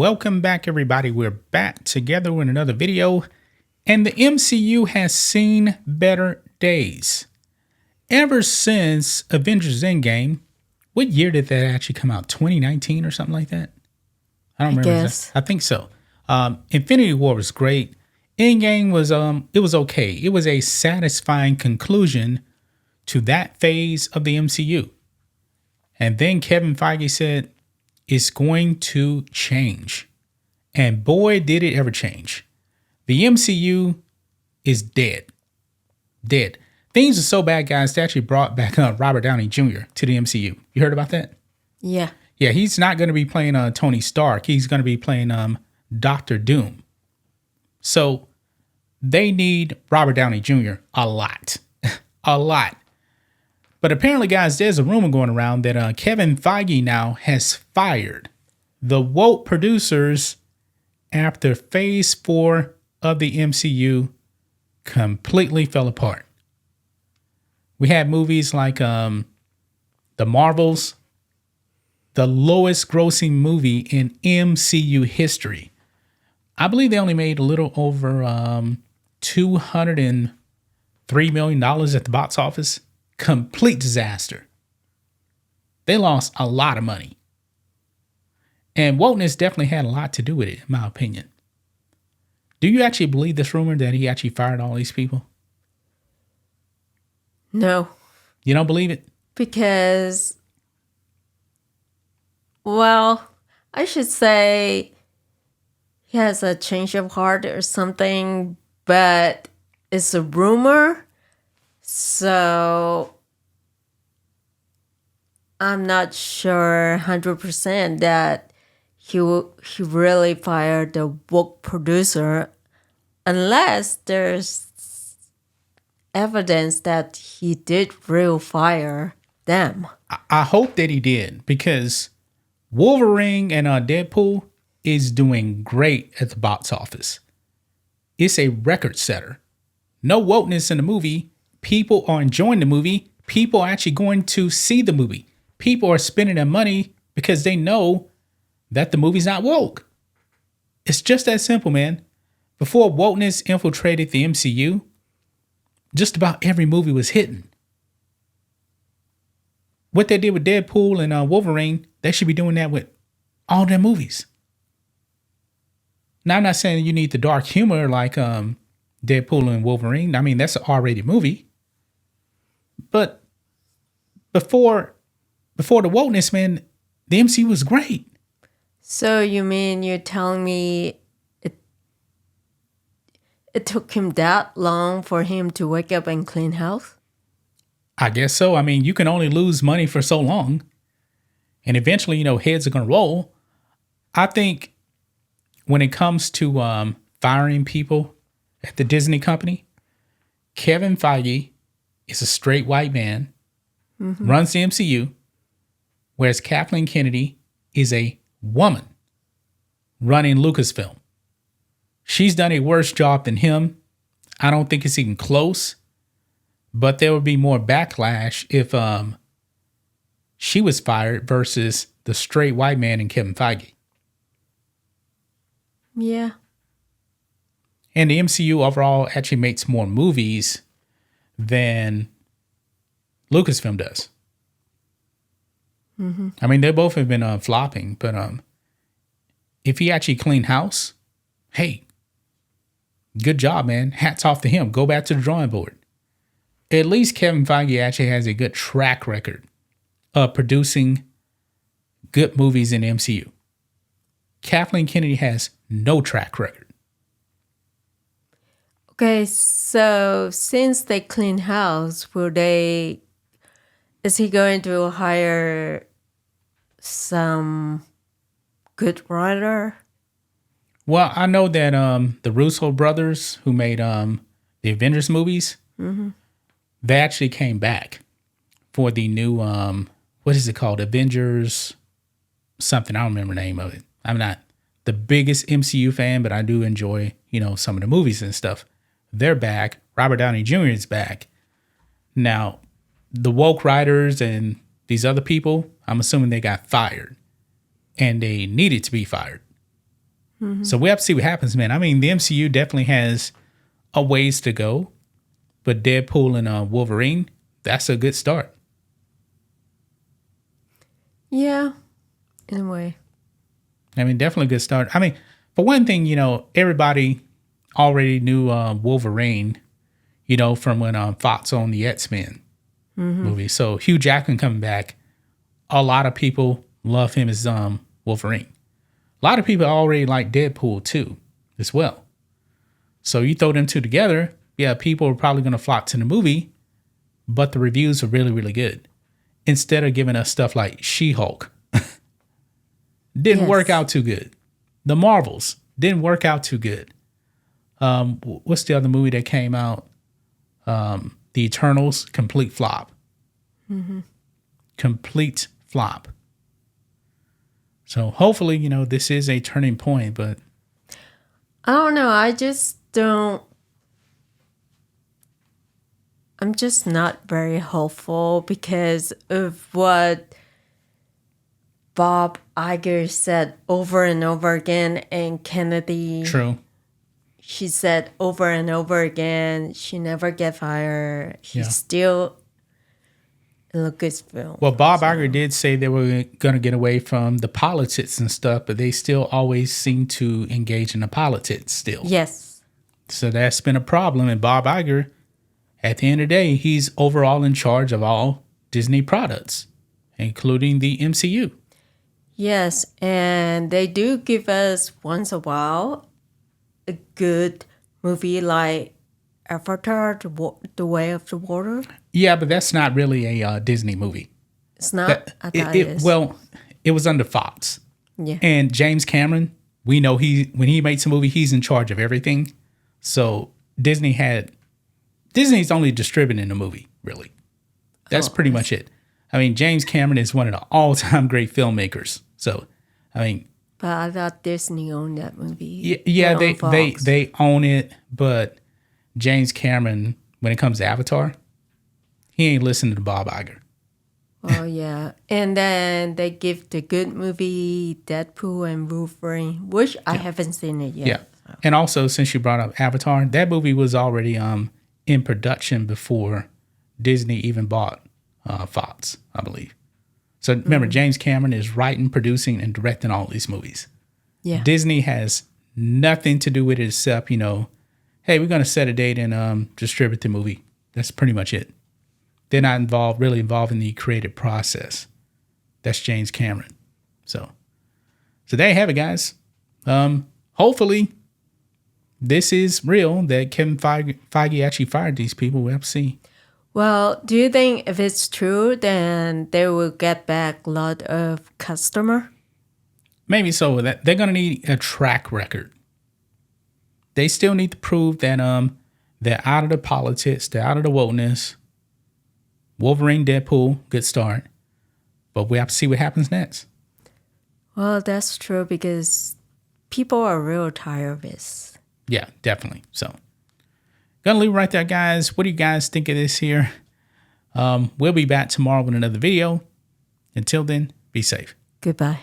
Welcome back, everybody. We're back together with another video, and the MCU has seen better days. Ever since Avengers Endgame, what year did that actually come out? 2019 or something like that? I don't remember. Guess. I think so. Infinity War was great. Endgame was it was okay. It was a satisfying conclusion to that phase of the MCU. And then Kevin Feige said, it's going to change. And boy, did it ever change. The MCU is dead. Dead. Things are so bad, guys, they actually brought back Robert Downey Jr. to the MCU. You heard about that? Yeah. Yeah, he's not going to be playing Tony Stark. He's going to be playing Doctor Doom. So they need Robert Downey Jr. a lot. A lot. But apparently, guys, there's a rumor going around that Kevin Feige now has fired the woke producers after Phase 4 of the MCU completely fell apart. We had movies like The Marvels, the lowest grossing movie in MCU history. I believe they only made a little over $203 million at the box office. Complete disaster. They lost a lot of money. And wokeness definitely had a lot to do with it, in my opinion. Do you actually believe this rumor that he actually fired all these people? No. You don't believe it? Because, well, I should say he has a change of heart or something, but it's a rumor. So I'm not sure 100% that he really fired the woke producer unless there's evidence that he did really fire them. I hope that he did, because Wolverine and Deadpool is doing great at the box office. It's a record setter. No wokeness in the movie. People are enjoying the movie. People are actually going to see the movie. People are spending their money because they know that the movie's not woke. It's just that simple, man. Before wokeness infiltrated the MCU, just about every movie was hitting. What they did with Deadpool and Wolverine, they should be doing that with all their movies. Now, I'm not saying you need the dark humor like Deadpool and Wolverine. I mean, that's an R-rated movie. But before the wokeness, man, the MCU was great. So you mean you're telling me it took him that long for him to wake up and clean house? I guess so. I mean, you can only lose money for so long. And eventually, heads are going to roll. I think when it comes to firing people at the Disney company, Kevin Feige is a straight white man, runs the MCU, whereas Kathleen Kennedy is a woman running Lucasfilm. She's done a worse job than him. I don't think it's even close, but there would be more backlash if she was fired versus the straight white man and Kevin Feige. Yeah. And the MCU overall actually makes more movies than Lucasfilm does. I mean, they both have been flopping, but if he actually cleaned house, hey, good job, man. Hats off to him. Go back to the drawing board. At least Kevin Feige actually has a good track record of producing good movies in the MCU. Kathleen Kennedy has no track record. Okay, so since they clean house, is he going to hire some good writer? Well, I know that the Russo brothers who made the Avengers movies, they actually came back for the new, what is it called? Avengers something. I don't remember the name of it. I'm not the biggest MCU fan, but I do enjoy, some of the movies and stuff. They're back. Robert Downey Jr. is back. Now, the woke writers and these other people, I'm assuming they got fired. And they needed to be fired. So we have to see what happens, man. I mean, the MCU definitely has a ways to go, but Deadpool and Wolverine, that's a good start. Yeah, in a way. I mean, definitely a good start. I mean, for one thing, everybody already knew Wolverine, from when Fox owned the X-Men movie. So Hugh Jackman coming back, a lot of people love him as Wolverine. A lot of people already like Deadpool too, as well. So you throw them two together, yeah, people are probably going to flock to the movie, but the reviews are really, really good. Instead of giving us stuff like She-Hulk, didn't work out too good. The Marvels didn't work out too good. What's the other movie that came out? The Eternals, complete flop. Complete flop. So hopefully, this is a turning point, but I don't know. I'm just not very hopeful because of what Bob Iger said over and over again, and Kennedy. true. She said over and over again, she never get fired. Yeah. She's still in Lucasfilm. Well, Bob Iger did say they were going to get away from the politics and stuff, but they still always seem to engage in the politics still. Yes. So that's been a problem. And Bob Iger, at the end of the day, he's overall in charge of all Disney products, including the MCU. Yes, and they do give us once a while a good movie like Avatar, The Way of the Water. Yeah, but that's not really a Disney movie. It's not. I thought it is. Well, it was under Fox. Yeah. And James Cameron, we know when he makes a movie, he's in charge of everything. So Disney's only distributing the movie, really. That's pretty much it. I mean, James Cameron is one of the all-time great filmmakers. So, I mean, But I thought Disney owned that movie. yeah, They own Fox. they own it, but James Cameron, when it comes to Avatar, he ain't listening to Bob Iger. Oh, yeah. And then they give the good movie Deadpool and Wolverine, which I haven't seen it yet. Yeah. And also, since you brought up Avatar, that movie was already in production before Disney even bought Fox, I believe. So remember, James Cameron is writing, producing, and directing all these movies. Yeah. Disney has nothing to do with it except, hey, we're going to set a date and distribute the movie. That's pretty much it. They're not really involved in the creative process. That's James Cameron. So there you have it, guys. Hopefully, this is real that Kevin Feige actually fired these people. We'll have to see. Well, do you think if it's true, then they will get back a lot of customer? Maybe so. That they're gonna need a track record. They still need to prove that they're out of the politics, they're out of the wokeness. Wolverine, Deadpool, good start, but we have to see what happens next. Well, that's true because people are real tired of this. Yeah, definitely. So, gonna leave it right there, guys. What do you guys think of this here? We'll be back tomorrow with another video. Until then, be safe. Goodbye.